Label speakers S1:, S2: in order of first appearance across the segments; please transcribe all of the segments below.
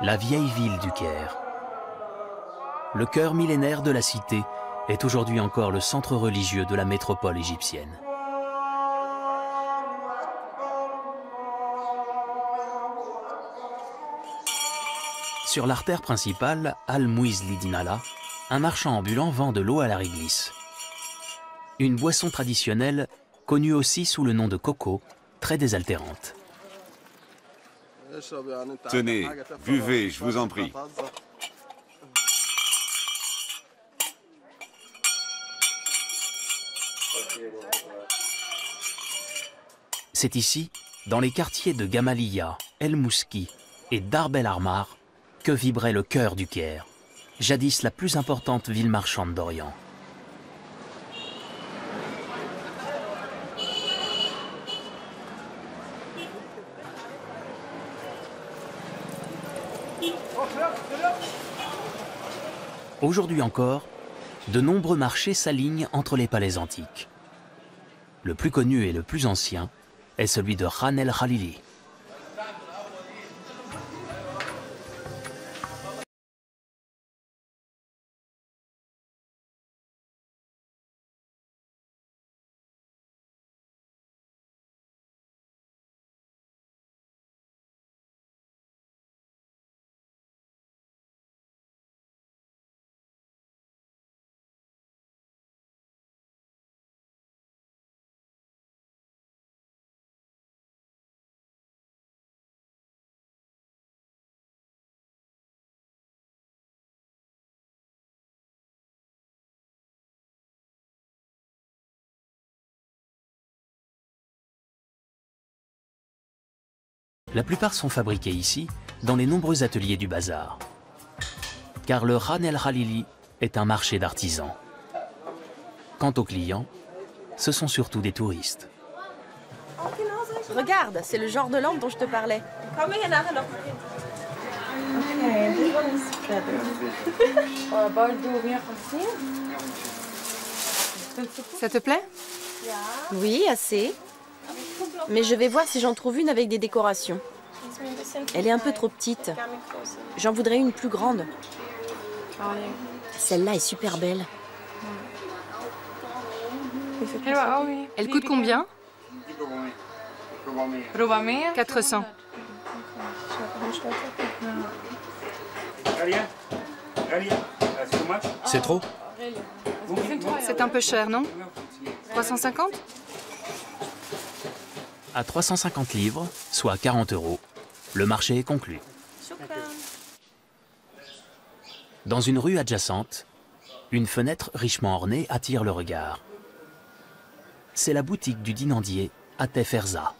S1: La vieille ville du Caire. Le cœur millénaire de la cité est aujourd'hui encore le centre religieux de la métropole égyptienne. Sur l'artère principale, Al-Muizli Dinala, un marchand ambulant vend de l'eau à la réglisse. Une boisson traditionnelle connue aussi sous le nom de coco, très désaltérante.
S2: Tenez, buvez, je vous en prie.
S1: C'est ici, dans les quartiers de Gamaliya, El Mouski et Darb El Armar, que vibrait le cœur du Caire, jadis la plus importante ville marchande d'Orient. Aujourd'hui encore, de nombreux marchés s'alignent entre les palais antiques. Le plus connu et le plus ancien est celui de Khan el Khalili. La plupart sont fabriqués ici, dans les nombreux ateliers du bazar. Car le Khan el Khalili est un marché d'artisans. Quant aux clients, ce sont surtout des touristes.
S3: Regarde, c'est le genre de lampe dont je te parlais.
S4: Ça te plaît?
S3: Oui, assez. Mais je vais voir si j'en trouve une avec des décorations. Elle est un peu trop petite. J'en voudrais une plus grande. Celle-là est super belle.
S4: Elle coûte combien? 400.
S1: C'est trop?
S4: C'est un peu cher, non? 350?
S1: À 350 livres, soit 40 €, le marché est conclu. Dans une rue adjacente, une fenêtre richement ornée attire le regard. C'est la boutique du dinandier Atef Erza.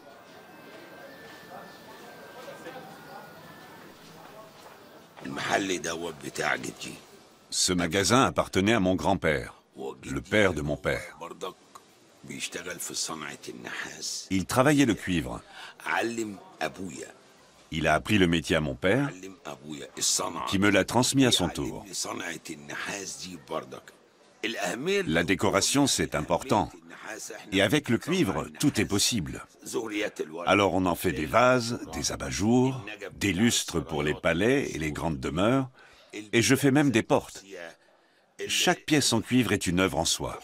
S2: Ce magasin appartenait à mon grand-père, le père de mon père. Il travaillait le cuivre. Il a appris le métier à mon père, qui me l'a transmis à son tour. La décoration, c'est important. Et avec le cuivre, tout est possible. Alors on en fait des vases, des abat-jours, des lustres pour les palais et les grandes demeures, et je fais même des portes. Chaque pièce en cuivre est une œuvre en soi.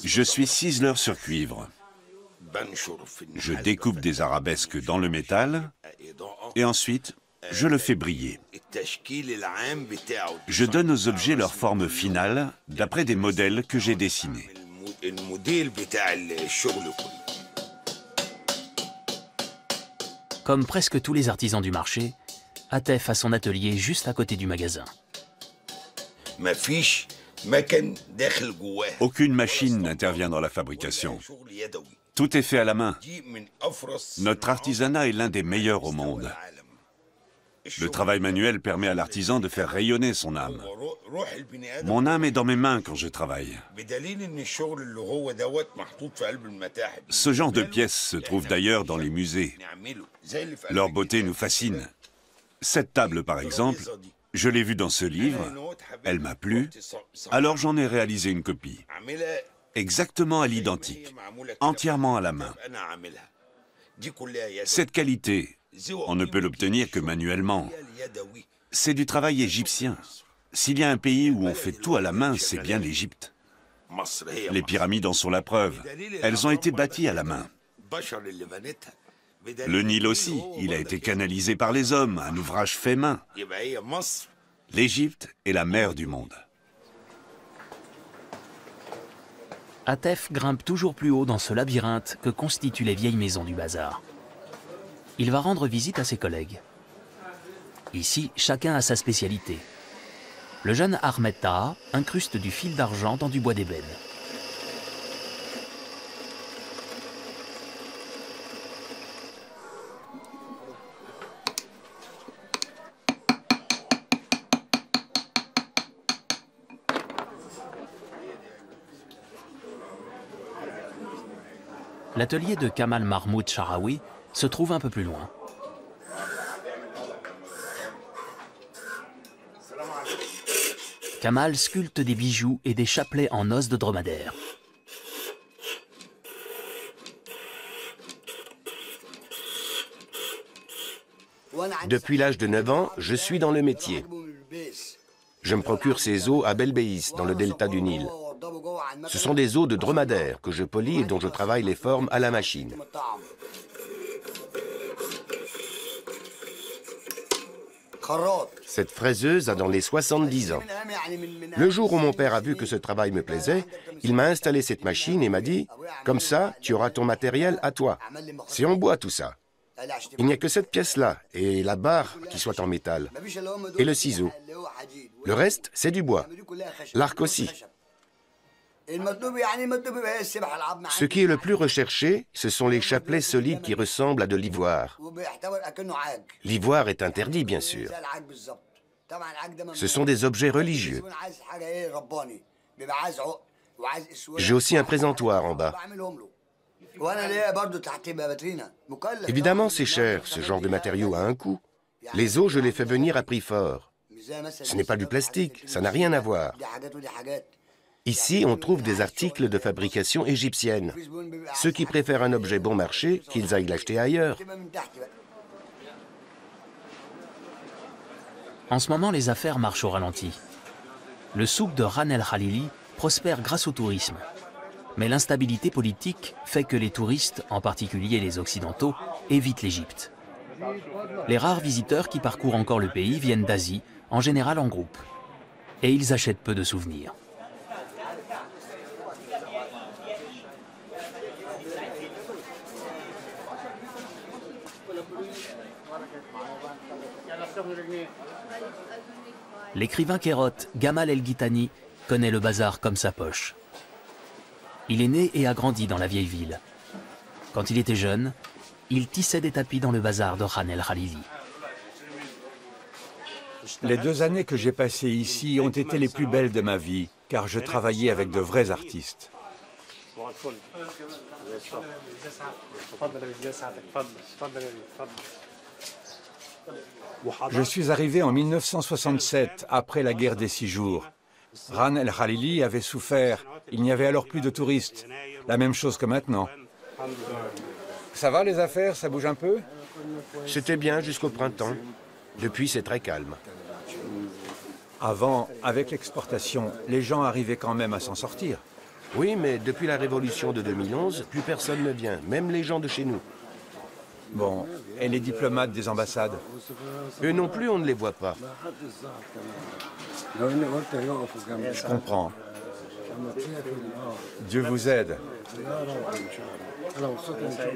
S2: Je suis ciseleur sur cuivre. Je découpe des arabesques dans le métal et ensuite, je le fais briller. Je donne aux objets leur forme finale d'après des modèles que j'ai dessinés.
S1: Comme presque tous les artisans du marché, Atef a son atelier juste à côté du magasin.
S2: Aucune machine n'intervient dans la fabrication. Tout est fait à la main. Notre artisanat est l'un des meilleurs au monde. Le travail manuel permet à l'artisan de faire rayonner son âme. Mon âme est dans mes mains quand je travaille. Ce genre de pièces se trouve d'ailleurs dans les musées. Leur beauté nous fascine. Cette table, par exemple, je l'ai vue dans ce livre, elle m'a plu, alors j'en ai réalisé une copie. Exactement à l'identique, entièrement à la main. Cette qualité, On ne peut l'obtenir que manuellement. C'est du travail égyptien. S'il y a un pays où on fait tout à la main, c'est bien l'Égypte. Les pyramides en sont la preuve. Elles ont été bâties à la main. Le Nil aussi, il a été canalisé par les hommes, un ouvrage fait main. L'Égypte est la mère du monde.
S1: Atef grimpe toujours plus haut dans ce labyrinthe que constituent les vieilles maisons du bazar. Il va rendre visite à ses collègues. Ici, chacun a sa spécialité. Le jeune Ahmed Taha incruste du fil d'argent dans du bois d'ébène. L'atelier de Kamal Mahmoud Sharawi se trouve un peu plus loin. Kamal sculpte des bijoux et des chapelets en os de dromadaire.
S5: Depuis l'âge de 9 ans, je suis dans le métier. Je me procure ces os à Belbeïs, dans le delta du Nil. Ce sont des os de dromadaire que je polis et dont je travaille les formes à la machine. Cette fraiseuse a dans les 70 ans. Le jour où mon père a vu que ce travail me plaisait, il m'a installé cette machine et m'a dit « Comme ça, tu auras ton matériel à toi. C'est en bois tout ça. Il n'y a que cette pièce-là et la barre qui soit en métal. Et le ciseau. Le reste, c'est du bois. L'arc aussi. » Ce qui est le plus recherché, ce sont les chapelets solides qui ressemblent à de l'ivoire. L'ivoire est interdit, bien sûr. Ce sont des objets religieux. J'ai aussi un présentoir en bas. Évidemment, c'est cher, ce genre de matériau a un coût. Les os, je les fais venir à prix fort. Ce n'est pas du plastique, ça n'a rien à voir. Ici, on trouve des articles de fabrication égyptienne. Ceux qui préfèrent un objet bon marché, qu'ils aillent l'acheter ailleurs.
S1: En ce moment, les affaires marchent au ralenti. Le souk de Ran El Khalili prospère grâce au tourisme. Mais l'instabilité politique fait que les touristes, en particulier les Occidentaux, évitent l'Égypte. Les rares visiteurs qui parcourent encore le pays viennent d'Asie, en général en groupe. Et ils achètent peu de souvenirs. L'écrivain kérote Gamal El-Ghitani connaît le bazar comme sa poche. Il est né et a grandi dans la vieille ville. Quand il était jeune, il tissait des tapis dans le bazar de Ran El Khalili.
S6: Les 2 années que j'ai passées ici ont été les plus belles de ma vie, car je travaillais avec de vrais artistes. Je suis arrivé en 1967, après la guerre des 6 jours. Ran El Khalili avait souffert, il n'y avait alors plus de touristes. La même chose que maintenant. Ça va les affaires, ça bouge un peu?
S5: C'était bien jusqu'au printemps. Depuis, c'est très calme.
S6: Avant, avec l'exportation, les gens arrivaient quand même à s'en sortir.
S5: Oui, mais depuis la révolution de 2011, plus personne ne vient, même les gens de chez nous.
S6: Bon, et les diplomates des ambassades?
S5: Eux non plus, on ne les voit pas.
S6: Je comprends. Dieu vous aide.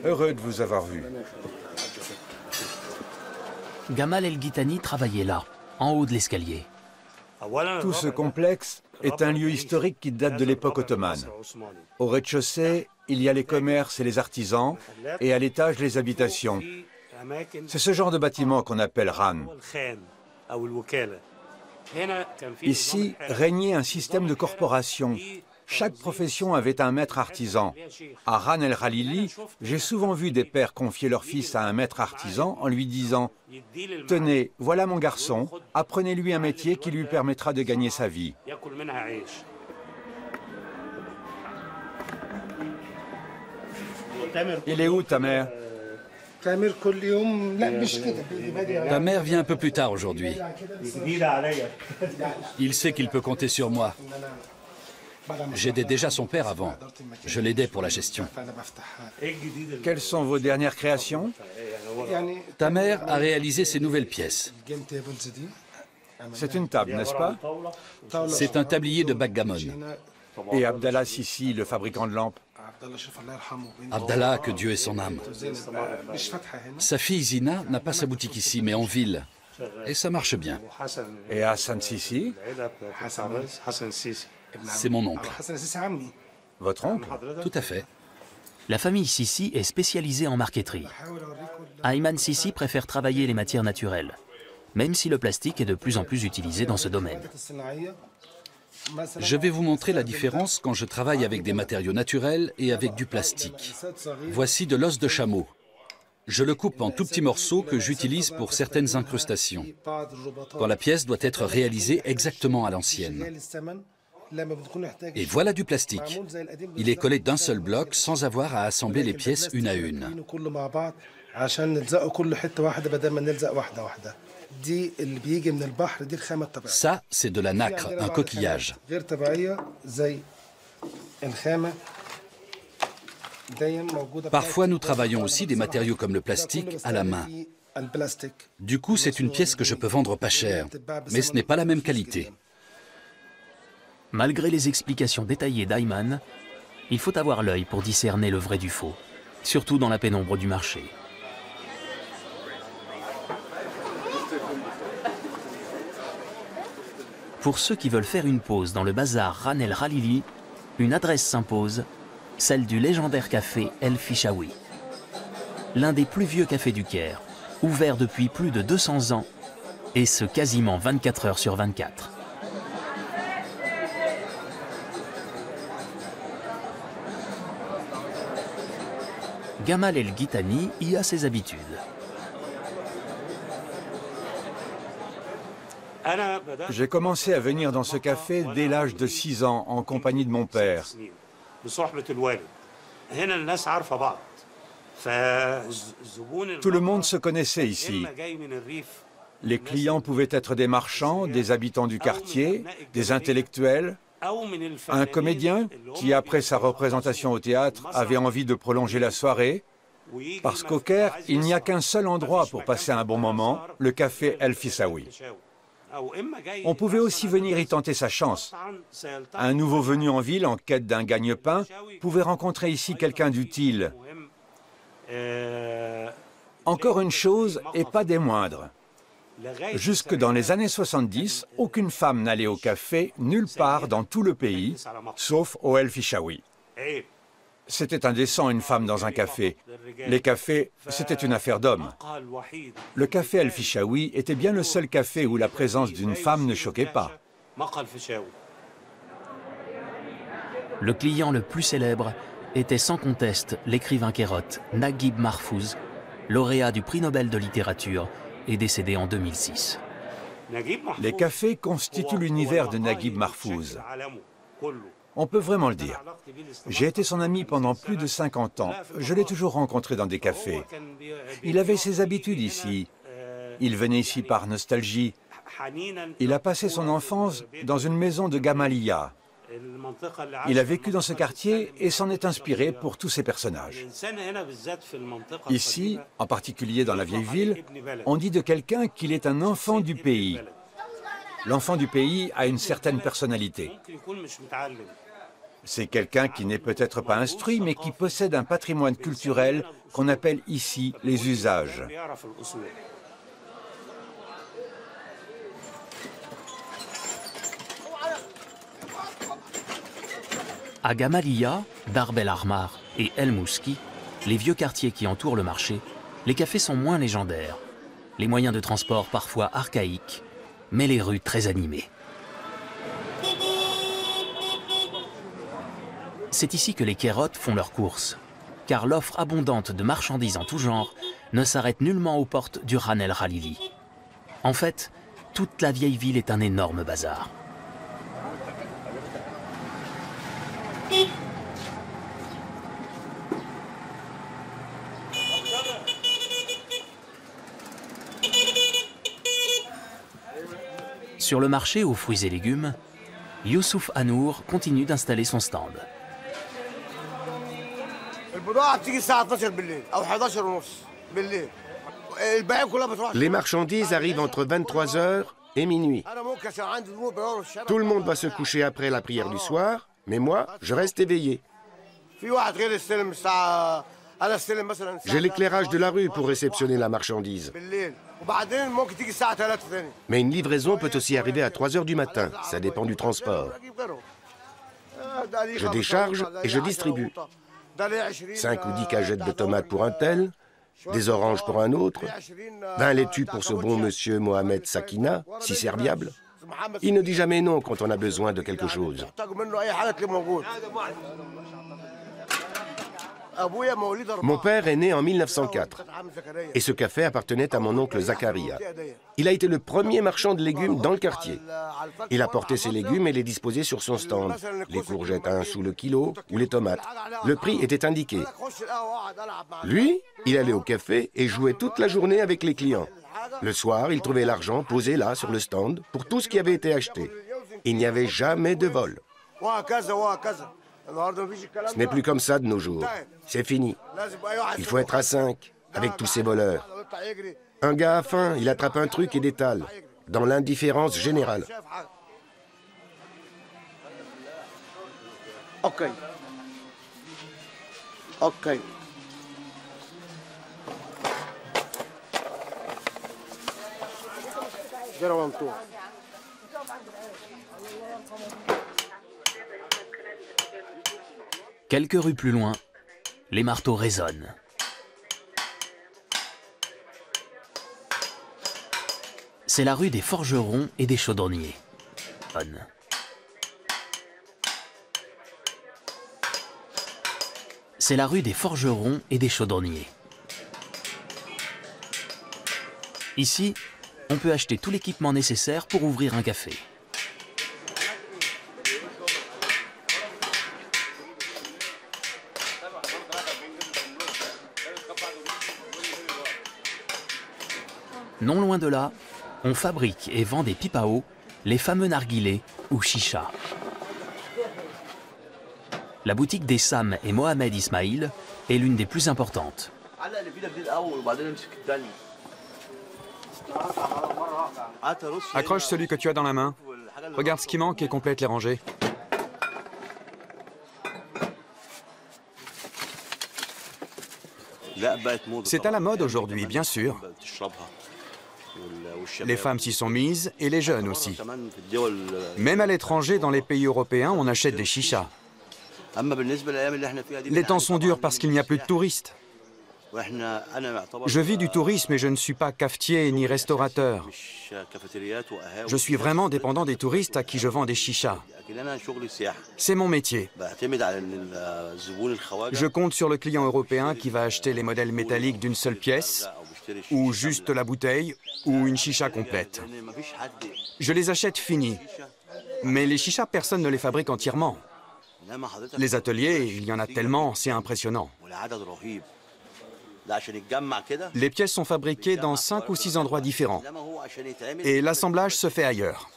S6: Heureux de vous avoir vu.
S1: Gamal El-Ghitani travaillait là, en haut de l'escalier.
S6: Tout ce complexe est un lieu historique qui date de l'époque ottomane. Au rez-de-chaussée, il y a les commerces et les artisans, et à l'étage, les habitations. C'est ce genre de bâtiment qu'on appelle Ran. Ici, régnait un système de corporation. Chaque profession avait un maître artisan. À Ran El Khalili, j'ai souvent vu des pères confier leur fils à un maître artisan en lui disant « Tenez, voilà mon garçon, apprenez-lui un métier qui lui permettra de gagner sa vie. » Il est où ta mère?
S7: Tamer vient un peu plus tard aujourd'hui. Il sait qu'il peut compter sur moi. J'aidais déjà son père avant. Je l'aidais pour la gestion.
S6: Quelles sont vos dernières créations?
S7: Tamer a réalisé ses nouvelles pièces.
S6: C'est une table, n'est-ce pas?
S7: C'est un tablier de backgammon.
S6: Et Abdallah Sissi, le fabricant de lampes?
S7: Abdallah, que Dieu ait son âme. Sa fille Zina n'a pas sa boutique ici, mais en ville. Et ça marche bien.
S6: Et Hassan Sissi?
S7: C'est mon oncle.
S6: Votre oncle?
S7: Tout à fait.
S1: La famille Sissi est spécialisée en marqueterie. Ayman Sissi préfère travailler les matières naturelles, même si le plastique est de plus en plus utilisé dans ce domaine.
S7: Je vais vous montrer la différence quand je travaille avec des matériaux naturels et avec du plastique. Voici de l'os de chameau. Je le coupe en tout petits morceaux que j'utilise pour certaines incrustations. Quand la pièce doit être réalisée exactement à l'ancienne. Et voilà du plastique. Il est collé d'un seul bloc sans avoir à assembler les pièces une à une. Ça, c'est de la nacre, un coquillage. Parfois, nous travaillons aussi des matériaux comme le plastique à la main. Du coup, c'est une pièce que je peux vendre pas cher, mais ce n'est pas la même qualité.
S1: Malgré les explications détaillées d'Ayman, il faut avoir l'œil pour discerner le vrai du faux, surtout dans la pénombre du marché. Pour ceux qui veulent faire une pause dans le bazar Ran El Khalili, une adresse s'impose, celle du légendaire café El Fishawi. L'un des plus vieux cafés du Caire, ouvert depuis plus de 200 ans, et ce quasiment 24 heures sur 24. Gamal El Ghitani y a ses habitudes.
S6: J'ai commencé à venir dans ce café dès l'âge de 6 ans, en compagnie de mon père. Tout le monde se connaissait ici. Les clients pouvaient être des marchands, des habitants du quartier, des intellectuels, un comédien qui, après sa représentation au théâtre, avait envie de prolonger la soirée, parce qu'au Caire, il n'y a qu'un seul endroit pour passer un bon moment, le café El Fishawi. On pouvait aussi venir y tenter sa chance. Un nouveau venu en ville en quête d'un gagne-pain pouvait rencontrer ici quelqu'un d'utile. Encore une chose, et pas des moindres. Jusque dans les années 70, aucune femme n'allait au café nulle part dans tout le pays, sauf au El Fishawi. C'était indécent une femme dans un café. Les cafés, c'était une affaire d'hommes. Le café El Fishawi était bien le seul café où la présence d'une femme ne choquait pas.
S1: Le client le plus célèbre était sans conteste l'écrivain kérote Naguib Mahfouz, lauréat du prix Nobel de littérature et décédé en 2006.
S6: Les cafés constituent l'univers de Naguib Mahfouz. On peut vraiment le dire. J'ai été son ami pendant plus de 50 ans. Je l'ai toujours rencontré dans des cafés. Il avait ses habitudes ici. Il venait ici par nostalgie. Il a passé son enfance dans une maison de Gamaliya. Il a vécu dans ce quartier et s'en est inspiré pour tous ses personnages. Ici, en particulier dans la vieille ville, on dit de quelqu'un qu'il est un enfant du pays. L'enfant du pays a une certaine personnalité. C'est quelqu'un qui n'est peut-être pas instruit, mais qui possède un patrimoine culturel qu'on appelle ici les usages.
S1: À Gamaliya, Darb El Ahmar et El Mouski, les vieux quartiers qui entourent le marché, les cafés sont moins légendaires. Les moyens de transport parfois archaïques, mais les rues très animées. C'est ici que les kérotes font leurs courses, car l'offre abondante de marchandises en tout genre ne s'arrête nullement aux portes du Ran El Khalili. En fait, toute la vieille ville est un énorme bazar. Sur le marché aux fruits et légumes, Youssouf Hanour continue d'installer son stand.
S5: Les marchandises arrivent entre 23 h et minuit. Tout le monde va se coucher après la prière du soir, mais moi, je reste éveillé. J'ai l'éclairage de la rue pour réceptionner la marchandise. Mais une livraison peut aussi arriver à 3 h du matin, ça dépend du transport. Je décharge et je distribue. 5 ou 10 cagettes de tomates pour un tel, des oranges pour un autre, 20 laitues pour ce bon monsieur Mohamed Sakina, si serviable. Il ne dit jamais non quand on a besoin de quelque chose. Mon père est né en 1904 et ce café appartenait à mon oncle Zakaria. Il a été le premier marchand de légumes dans le quartier. Il apportait ses légumes et les disposait sur son stand. Les courgettes à 1 sou le kilo ou les tomates. Le prix était indiqué. Lui, il allait au café et jouait toute la journée avec les clients. Le soir, il trouvait l'argent posé là sur le stand pour tout ce qui avait été acheté. Il n'y avait jamais de vol. Ce n'est plus comme ça de nos jours. C'est fini. Il faut être à 5, avec tous ces voleurs. Un gars a faim, il attrape un truc et détale, dans l'indifférence générale.
S8: Ok.
S1: Quelques rues plus loin, les marteaux résonnent. C'est la rue des forgerons et des chaudronniers. C'est la rue des forgerons et des chaudronniers. Ici, on peut acheter tout l'équipement nécessaire pour ouvrir un café. Non loin de là, on fabrique et vend des pipes à eau, les fameux narguilés ou chicha. La boutique des Sam et Mohamed Ismail est l'une des plus importantes.
S9: Accroche celui que tu as dans la main. Regarde ce qui manque et complète les rangées. C'est à la mode aujourd'hui, bien sûr. Les femmes s'y sont mises et les jeunes aussi. Même à l'étranger, dans les pays européens, on achète des chichas. Les temps sont durs parce qu'il n'y a plus de touristes. Je vis du tourisme et je ne suis pas cafetier ni restaurateur. Je suis vraiment dépendant des touristes à qui je vends des chichas. C'est mon métier. Je compte sur le client européen qui va acheter les modèles métalliques d'une seule pièce, ou juste la bouteille, ou une chicha complète. Je les achète finis. Mais les chichas, personne ne les fabrique entièrement. Les ateliers, il y en a tellement, c'est impressionnant. Les pièces sont fabriquées dans 5 ou 6 endroits différents. Et l'assemblage se fait ailleurs.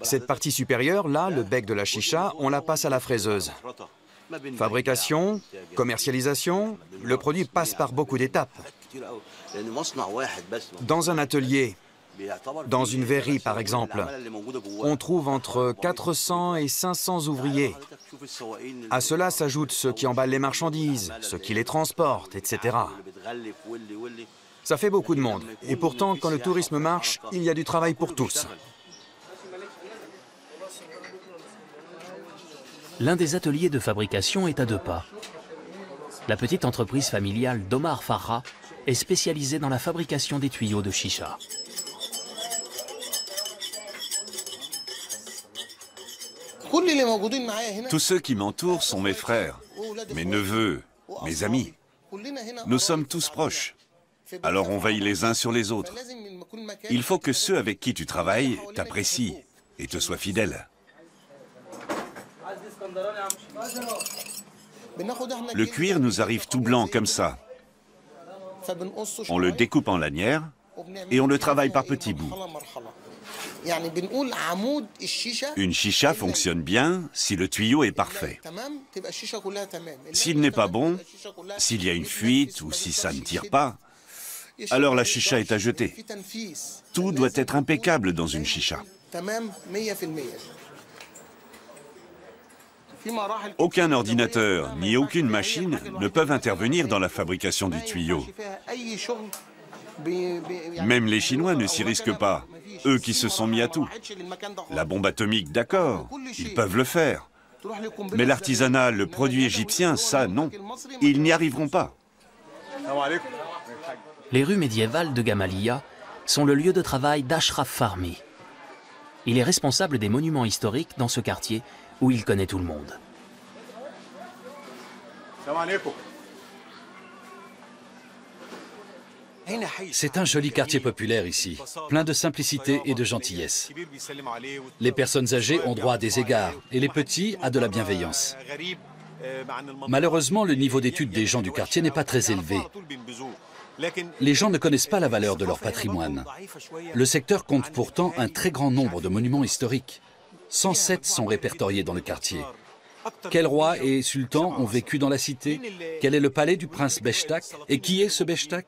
S9: Cette partie supérieure, là, le bec de la chicha, on la passe à la fraiseuse. Fabrication, commercialisation, le produit passe par beaucoup d'étapes. Dans un atelier, dans une verrerie par exemple, on trouve entre 400 et 500 ouvriers. À cela s'ajoutent ceux qui emballent les marchandises, ceux qui les transportent, etc. Ça fait beaucoup de monde. Et pourtant, quand le tourisme marche, il y a du travail pour tous.
S1: L'un des ateliers de fabrication est à 2 pas. La petite entreprise familiale d'Omar Farha est spécialisée dans la fabrication des tuyaux de chicha.
S2: Tous ceux qui m'entourent sont mes frères, mes neveux, mes amis. Nous sommes tous proches. Alors on veille les uns sur les autres. Il faut que ceux avec qui tu travailles t'apprécient et te soient fidèles. Le cuir nous arrive tout blanc comme ça. On le découpe en lanières et on le travaille par petits bouts. Une chicha fonctionne bien si le tuyau est parfait. S'il n'est pas bon, s'il y a une fuite ou si ça ne tire pas, alors la chicha est à jeter. Tout doit être impeccable dans une chicha. Aucun ordinateur ni aucune machine ne peuvent intervenir dans la fabrication du tuyau. Même les Chinois ne s'y risquent pas, eux qui se sont mis à tout. La bombe atomique, d'accord, ils peuvent le faire. Mais l'artisanat, le produit égyptien, ça, non. Ils n'y arriveront pas.
S1: Les rues médiévales de Gamaliya sont le lieu de travail d'Ashraf Farmi. Il est responsable des monuments historiques dans ce quartier où il connaît tout le monde.
S7: C'est un joli quartier populaire ici, plein de simplicité et de gentillesse. Les personnes âgées ont droit à des égards et les petits à de la bienveillance. Malheureusement, le niveau d'études des gens du quartier n'est pas très élevé. Les gens ne connaissent pas la valeur de leur patrimoine. Le secteur compte pourtant un très grand nombre de monuments historiques. 107 sont répertoriés dans le quartier. Quels rois et sultans ont vécu dans la cité? Quel est le palais du prince Beshtak? Et qui est ce Beshtak?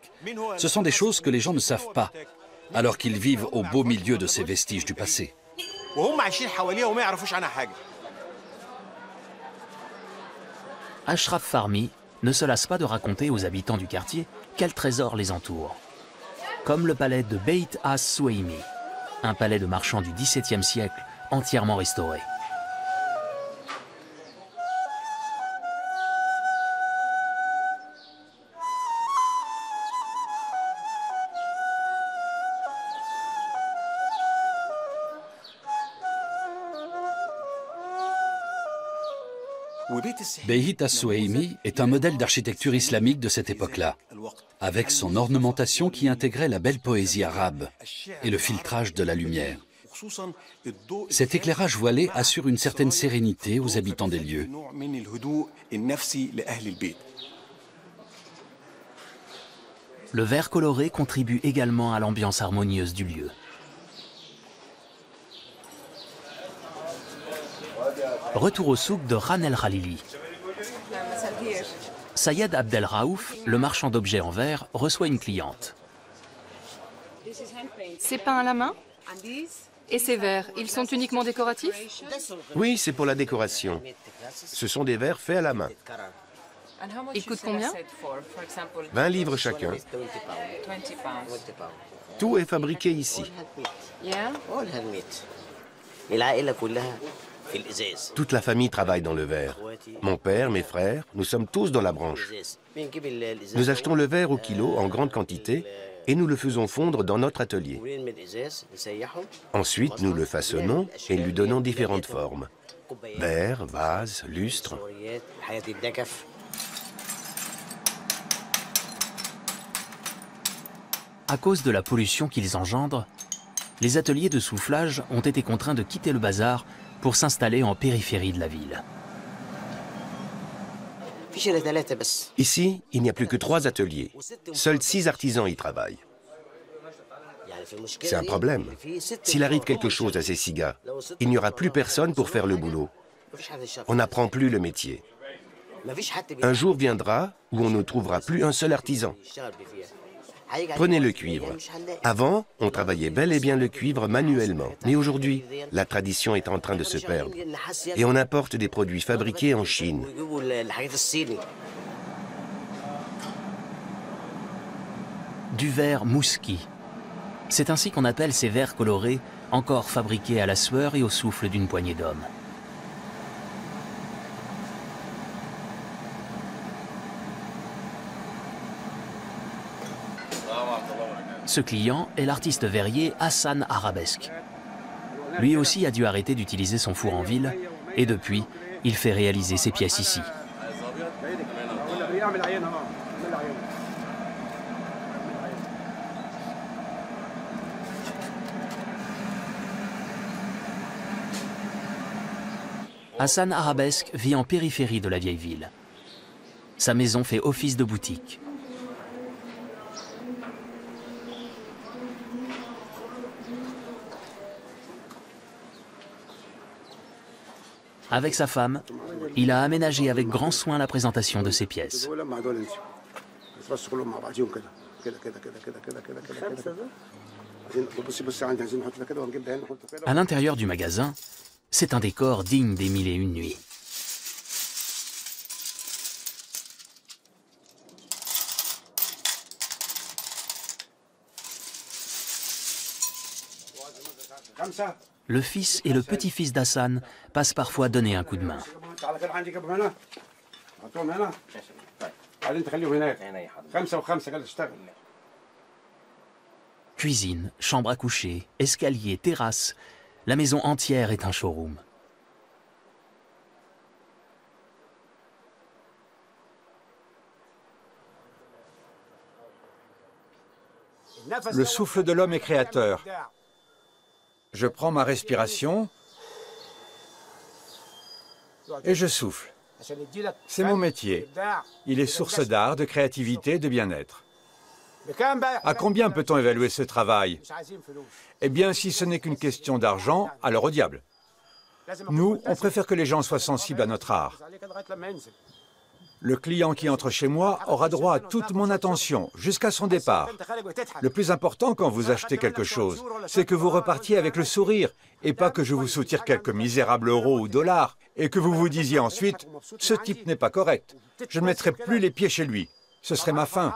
S7: Ce sont des choses que les gens ne savent pas, alors qu'ils vivent au beau milieu de ces vestiges du passé.
S1: Ashraf Farmi ne se lasse pas de raconter aux habitants du quartier quels trésors les entourent. Comme le palais de Beit as-Soueimi, un palais de marchands du XVIIe siècle entièrement restauré.
S7: Beit as-Soueimi est un modèle d'architecture islamique de cette époque-là, avec son ornementation qui intégrait la belle poésie arabe et le filtrage de la lumière. Cet éclairage voilé assure une certaine sérénité aux habitants des lieux.
S1: Le vert coloré contribue également à l'ambiance harmonieuse du lieu. Retour au souk de Ran El Khalili. Sayed Abdel Raouf, le marchand d'objets en verre, reçoit une cliente.
S4: C'est peint à la main? Et ces verres, ils sont uniquement décoratifs?
S5: Oui, c'est pour la décoration. Ce sont des verres faits à la main.
S4: Ils coûtent combien?
S5: 20 livres chacun. Tout est fabriqué ici. Toute la famille travaille dans le verre. Mon père, mes frères, nous sommes tous dans la branche. Nous achetons le verre au kilo en grande quantité et nous le faisons fondre dans notre atelier. Ensuite, nous le façonnons et lui donnons différentes formes. Verre, vase, lustre.
S1: À cause de la pollution qu'ils engendrent, les ateliers de soufflage ont été contraints de quitter le bazar pour s'installer en périphérie de la ville.
S5: Ici, il n'y a plus que 3 ateliers. Seuls 6 artisans y travaillent. C'est un problème. S'il arrive quelque chose à ces 6 gars, il n'y aura plus personne pour faire le boulot. On n'apprend plus le métier. Un jour viendra où on ne trouvera plus un seul artisan. Prenez le cuivre. Avant, on travaillait bel et bien le cuivre manuellement. Mais aujourd'hui, la tradition est en train de se perdre. Et on importe des produits fabriqués en Chine.
S1: Du verre mouski. C'est ainsi qu'on appelle ces verres colorés, encore fabriqués à la sueur et au souffle d'une poignée d'hommes. Ce client est l'artiste verrier Hassan Arabesque. Lui aussi a dû arrêter d'utiliser son four en ville et depuis, il fait réaliser ses pièces ici. Hassan Arabesque vit en périphérie de la vieille ville. Sa maison fait office de boutique. Avec sa femme, il a aménagé avec grand soin la présentation de ses pièces. À l'intérieur du magasin, c'est un décor digne des Mille et une nuits. Le fils et le petit-fils d'Hassan passent parfois donner un coup de main. Cuisine, chambre à coucher, escalier, terrasse, la maison entière est un showroom.
S6: Le souffle de l'homme est créateur. Je prends ma respiration et je souffle. C'est mon métier. Il est source d'art, de créativité, de bien-être. À combien peut-on évaluer ce travail? Eh bien, si ce n'est qu'une question d'argent, alors au diable. Nous, on préfère que les gens soient sensibles à notre art. Le client qui entre chez moi aura droit à toute mon attention, jusqu'à son départ. Le plus important quand vous achetez quelque chose, c'est que vous repartiez avec le sourire, et pas que je vous soutire quelques misérables euros ou dollars, et que vous vous disiez ensuite « ce type n'est pas correct, je ne mettrai plus les pieds chez lui, ce serait ma fin ».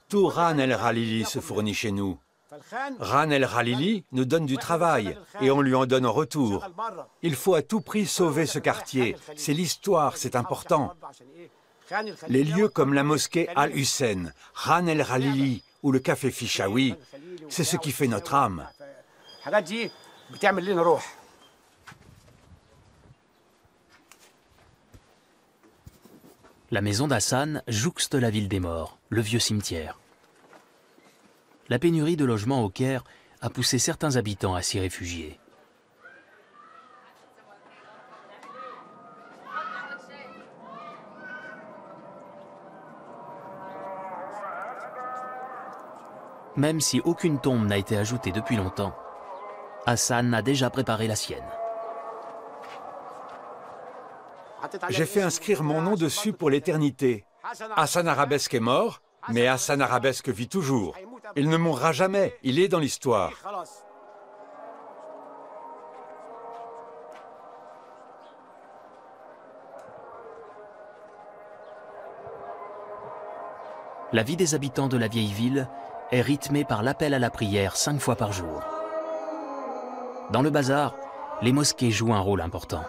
S6: Tout Ran El Khalili se fournit chez nous. Ran El Khalili nous donne du travail et on lui en donne en retour. Il faut à tout prix sauver ce quartier. C'est l'histoire, c'est important. Les lieux comme la mosquée Al-Hussein, Ran El Khalili ou le café Fichaoui, c'est ce qui fait notre âme.
S1: La maison d'Hassan jouxte la ville des morts, le vieux cimetière. La pénurie de logements au Caire a poussé certains habitants à s'y réfugier. Même si aucune tombe n'a été ajoutée depuis longtemps, Hassan a déjà préparé la sienne.
S6: J'ai fait inscrire mon nom dessus pour l'éternité. Hassan Arabesque est mort, mais Hassan Arabesque vit toujours. Il ne mourra jamais, il est dans l'histoire.
S1: La vie des habitants de la vieille ville est rythmée par l'appel à la prière 5 fois par jour. Dans le bazar, les mosquées jouent un rôle important.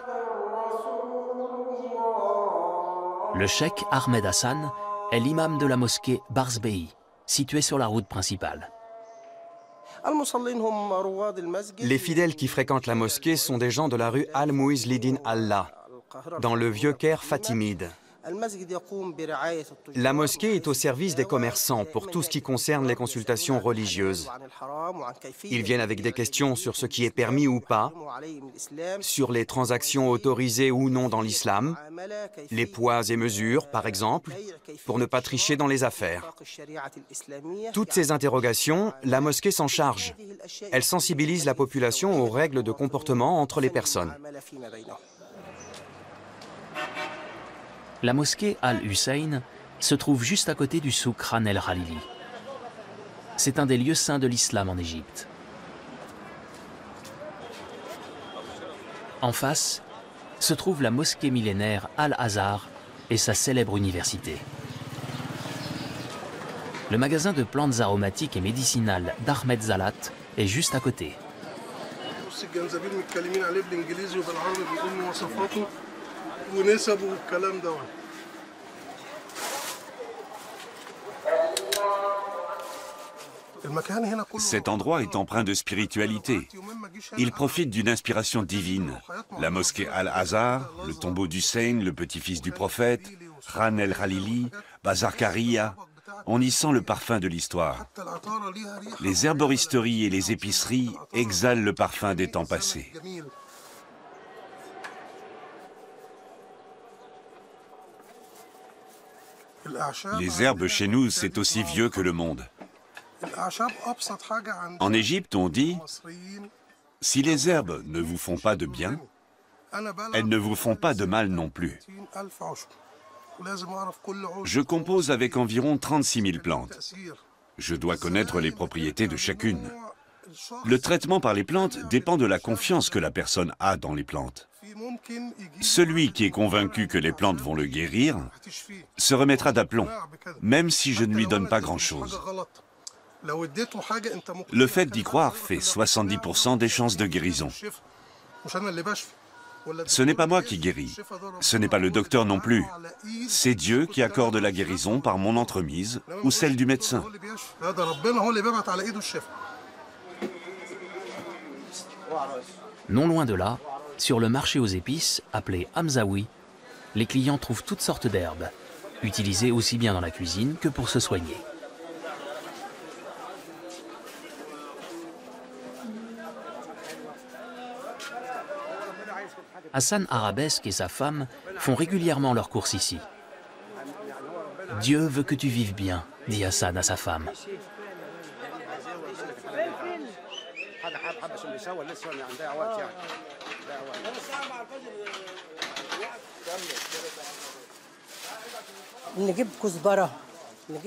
S1: Le cheikh Ahmed Hassan est l'imam de la mosquée Barzbei, située sur la route principale.
S9: Les fidèles qui fréquentent la mosquée sont des gens de la rue Al-Muizlidin Allah, dans le vieux Caire fatimide. La mosquée est au service des commerçants pour tout ce qui concerne les consultations religieuses. Ils viennent avec des questions sur ce qui est permis ou pas, sur les transactions autorisées ou non dans l'islam, les poids et mesures, par exemple, pour ne pas tricher dans les affaires. Toutes ces interrogations, la mosquée s'en charge. Elle sensibilise la population aux règles de comportement entre les personnes.
S1: La mosquée Al-Hussein se trouve juste à côté du souk Ran El Khalili. C'est un des lieux saints de l'islam en Égypte. En face se trouve la mosquée millénaire Al-Azhar et sa célèbre université. Le magasin de plantes aromatiques et médicinales d'Ahmed Zalat est juste à côté.
S2: Cet endroit est empreint de spiritualité. Il profite d'une inspiration divine. La mosquée Al-Azhar, le tombeau d'Hussein, le petit-fils du prophète, Ran El Khalili, Bazar Karia, on y sent le parfum de l'histoire. Les herboristeries et les épiceries exhalent le parfum des temps passés. Les herbes chez nous, c'est aussi vieux que le monde. En Égypte, on dit « Si les herbes ne vous font pas de bien, Elles ne vous font pas de mal non plus. Je compose avec environ 36 000 plantes. Je dois connaître les propriétés de chacune. Le traitement par les plantes dépend de la confiance que la personne a dans les plantes. Celui qui est convaincu que les plantes vont le guérir se remettra d'aplomb, même si je ne lui donne pas grand-chose. Le fait d'y croire fait 70% des chances de guérison. Ce n'est pas moi qui guéris, ce n'est pas le docteur non plus. C'est Dieu qui accorde la guérison par mon entremise ou celle du médecin.
S1: Non loin de là, sur le marché aux épices, appelé Hamzaoui, les clients trouvent toutes sortes d'herbes, utilisées aussi bien dans la cuisine que pour se soigner. Hassan Arabesque et sa femme font régulièrement leurs courses ici. « Dieu veut que tu vives bien », dit Hassan à sa femme.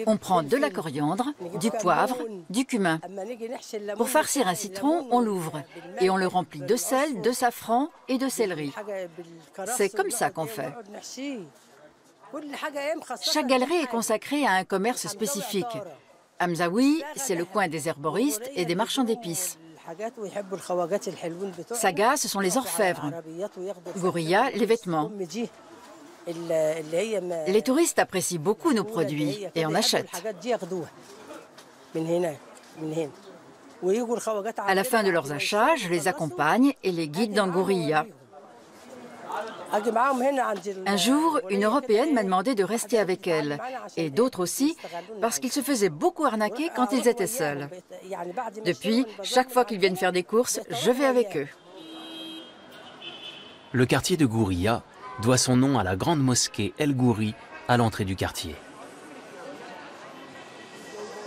S8: On prend de la coriandre, du poivre, du cumin. Pour farcir un citron, on l'ouvre et on le remplit de sel, de safran et de céleri. C'est comme ça qu'on fait. Chaque galerie est consacrée à un commerce spécifique. Hamzaoui, c'est le coin des herboristes et des marchands d'épices. Saga, ce sont les orfèvres. Gourilla, les vêtements. Les touristes apprécient beaucoup nos produits et en achètent. À la fin de leurs achats, je les accompagne et les guide dans Gourilla. Un jour, une Européenne m'a demandé de rester avec elle, et d'autres aussi, parce qu'ils se faisaient beaucoup arnaquer quand ils étaient seuls. Depuis, chaque fois qu'ils viennent faire des courses, je vais avec eux.
S1: Le quartier de Gourilla doit son nom à la grande mosquée El Gouri à l'entrée du quartier.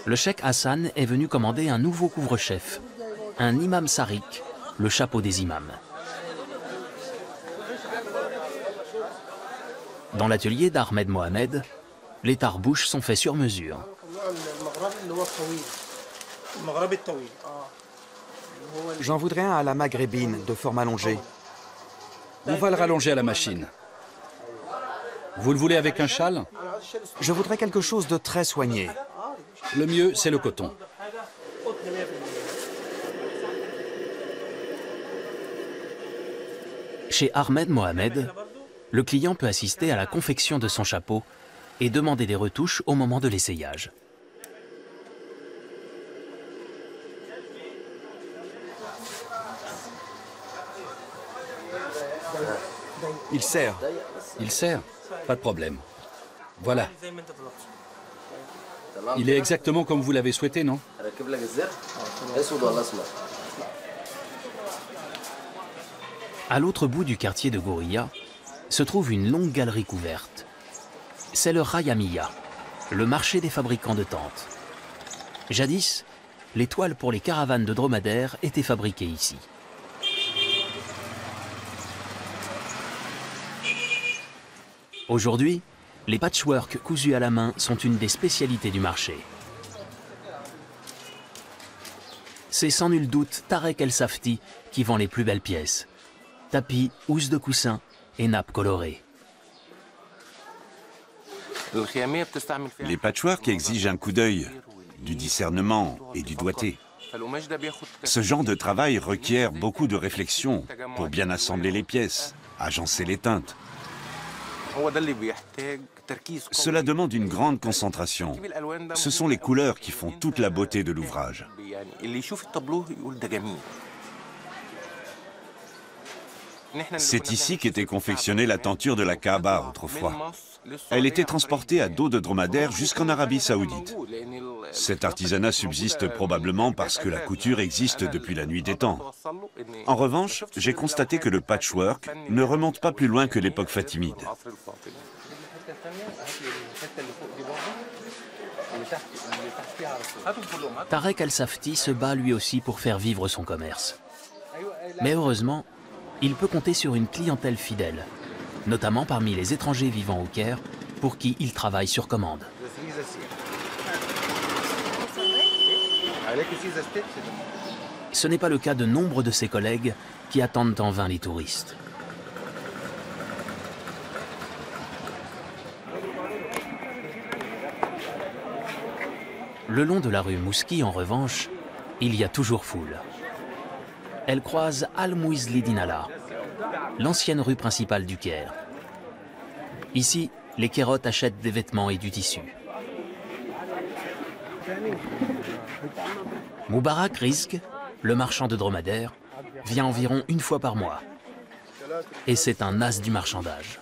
S1: Le cheikh Hassan est venu commander un nouveau couvre-chef, un imam sarik, le chapeau des imams. Dans l'atelier d'Ahmed Mohamed, les tarbouches sont faits sur mesure.
S9: J'en voudrais un à la maghrébine, de forme allongée.
S7: On va le rallonger à la machine. Vous le voulez avec un châle?
S9: Je voudrais quelque chose de très soigné.
S7: Le mieux, c'est le coton.
S1: Chez Ahmed Mohamed, le client peut assister à la confection de son chapeau et demander des retouches au moment de l'essayage.
S9: Il sert.
S7: Il sert? Pas de problème. Voilà. Il est exactement comme vous l'avez souhaité, non?
S1: À l'autre bout du quartier de Gourilla se trouve une longue galerie couverte. C'est le Rayamiya, le marché des fabricants de tentes. Jadis, les toiles pour les caravanes de dromadaires étaient fabriquées ici. Aujourd'hui, les patchworks cousus à la main sont une des spécialités du marché. C'est sans nul doute Tarek El Safti qui vend les plus belles pièces. Tapis, housses de coussin et nappes colorées.
S2: Les patchworks exigent un coup d'œil, du discernement et du doigté. Ce genre de travail requiert beaucoup de réflexion pour bien assembler les pièces, agencer les teintes. Cela demande une grande concentration. Ce sont les couleurs qui font toute la beauté de l'ouvrage. C'est ici qu'était confectionnée la tenture de la Kaaba autrefois. Elle était transportée à dos de dromadaire jusqu'en Arabie Saoudite. Cet artisanat subsiste probablement parce que la couture existe depuis la nuit des temps. En revanche, j'ai constaté que le patchwork ne remonte pas plus loin que l'époque fatimide. Tarek El Safti se bat lui aussi pour faire vivre son commerce. Mais heureusement,
S1: il peut compter sur une clientèle fidèle, notamment parmi les étrangers vivant au Caire, pour qui il travaille sur commande. Ce n'est pas le cas de nombre de ses collègues qui attendent en vain les touristes. Le long de la rue Mouski, en revanche, il y a toujours foule. Elle croise Al-Mouizli Dinala, l'ancienne rue principale du Caire. Ici, les Kairotes achètent des vêtements et du tissu. Moubarak Rizk, le marchand de dromadaires, vient environ une fois par mois. Et c'est un as du marchandage.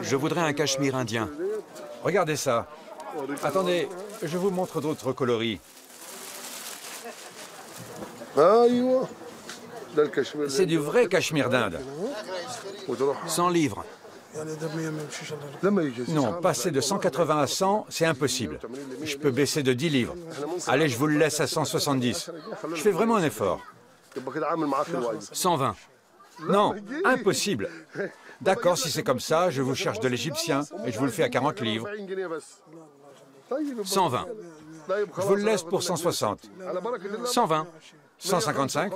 S9: Je voudrais un cachemire indien.
S6: Regardez ça. Attendez, je vous montre d'autres coloris. C'est du vrai cachemire d'Inde.
S9: 100 livres.
S6: Non, passer de 180 à 100, c'est impossible. Je peux baisser de 10 livres. Allez, je vous le laisse à 170. Je fais vraiment un effort.
S9: 120.
S6: Non, impossible. D'accord, si c'est comme ça, je vous cherche de l'égyptien et je vous le fais à 40 livres.
S9: 120.
S6: Je vous le laisse pour 160.
S9: 120.
S6: 155.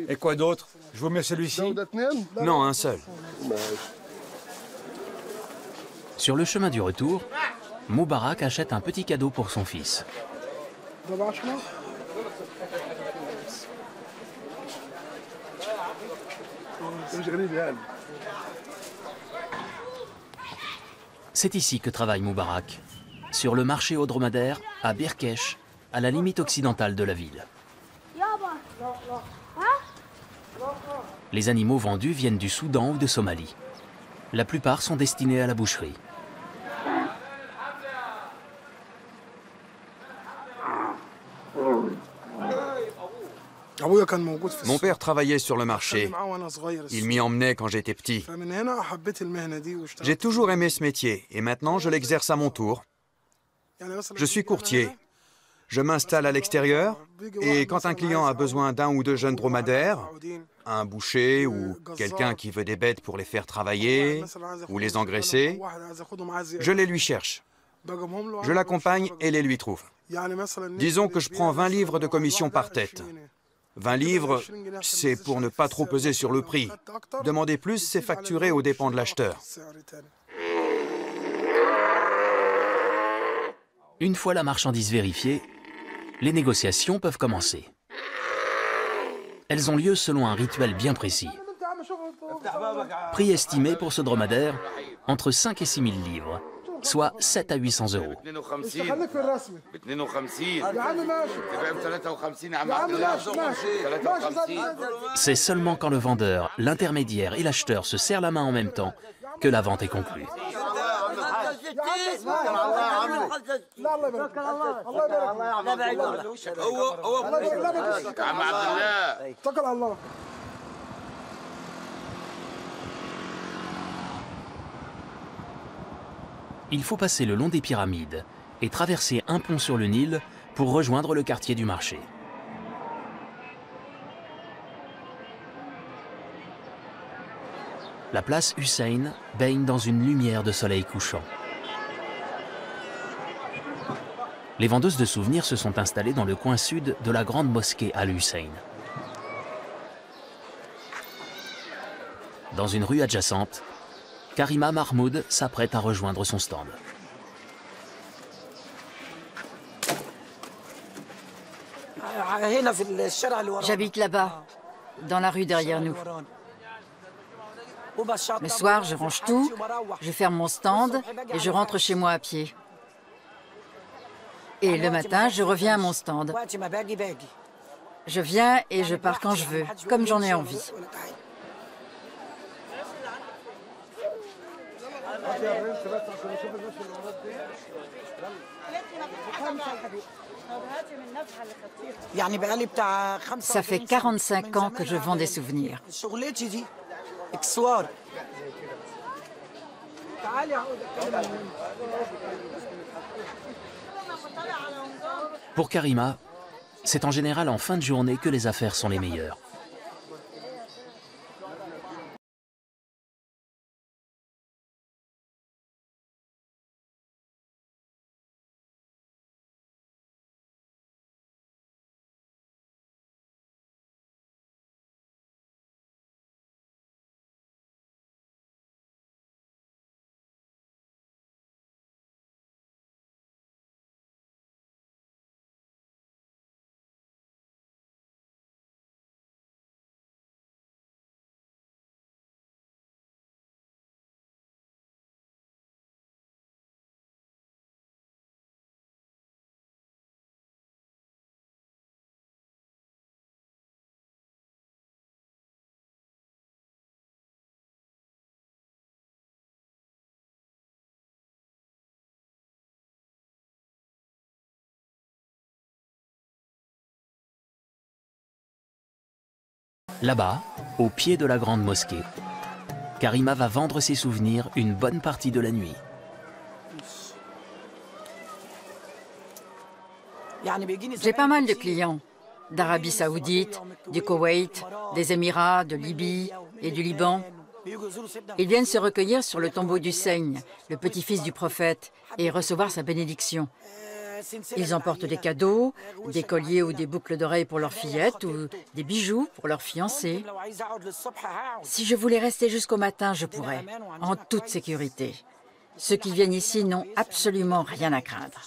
S6: Et quoi d'autre? Je vous mets celui-ci?
S9: Non, un seul.
S1: Sur le chemin du retour, Moubarak achète un petit cadeau pour son fils. C'est ici que travaille Moubarak, sur le marché aux dromadaires, à Birkesh, à la limite occidentale de la ville. Les animaux vendus viennent du Soudan ou de Somalie. La plupart sont destinés à la boucherie.
S9: Mon père travaillait sur le marché. Il m'y emmenait quand j'étais petit. J'ai toujours aimé ce métier et maintenant je l'exerce à mon tour. Je suis courtier. Je m'installe à l'extérieur et quand un client a besoin d'un ou deux jeunes dromadaires, un boucher ou quelqu'un qui veut des bêtes pour les faire travailler ou les engraisser, je les lui cherche. Je l'accompagne et les lui trouve. Disons que je prends 20 livres de commission par tête. 20 livres, c'est pour ne pas trop peser sur le prix. Demander plus, c'est facturer aux dépens de l'acheteur.
S1: Une fois la marchandise vérifiée, les négociations peuvent commencer. Elles ont lieu selon un rituel bien précis. Prix estimé pour ce dromadaire entre 5 et 6 000 livres, soit 7 à 800 €. C'est seulement quand le vendeur, l'intermédiaire et l'acheteur se serrent la main en même temps que la vente est conclue. Il faut passer le long des pyramides et traverser un pont sur le Nil pour rejoindre le quartier du marché. La place Hussein baigne dans une lumière de soleil couchant. Les vendeuses de souvenirs se sont installées dans le coin sud de la grande mosquée Al-Hussein. Dans une rue adjacente, Karima Mahmoud s'apprête à rejoindre son stand.
S8: J'habite là-bas, dans la rue derrière nous. Le soir, je range tout, je ferme mon stand et je rentre chez moi à pied. Et le matin, je reviens à mon stand. Je viens et je pars quand je veux, comme j'en ai envie. Ça fait 45 ans que je vends des souvenirs.
S1: Pour Karima, c'est en général en fin de journée que les affaires sont les meilleures. Là-bas, au pied de la grande mosquée, Karima va vendre ses souvenirs une bonne partie de la nuit.
S8: J'ai pas mal de clients d'Arabie Saoudite, du Koweït, des Émirats, de Libye et du Liban. Ils viennent se recueillir sur le tombeau du Seigne, le petit-fils du prophète, et recevoir sa bénédiction. Ils emportent des cadeaux, des colliers ou des boucles d'oreilles pour leurs fillettes ou des bijoux pour leurs fiancés. Si je voulais rester jusqu'au matin, je pourrais, en toute sécurité. Ceux qui viennent ici n'ont absolument rien à craindre.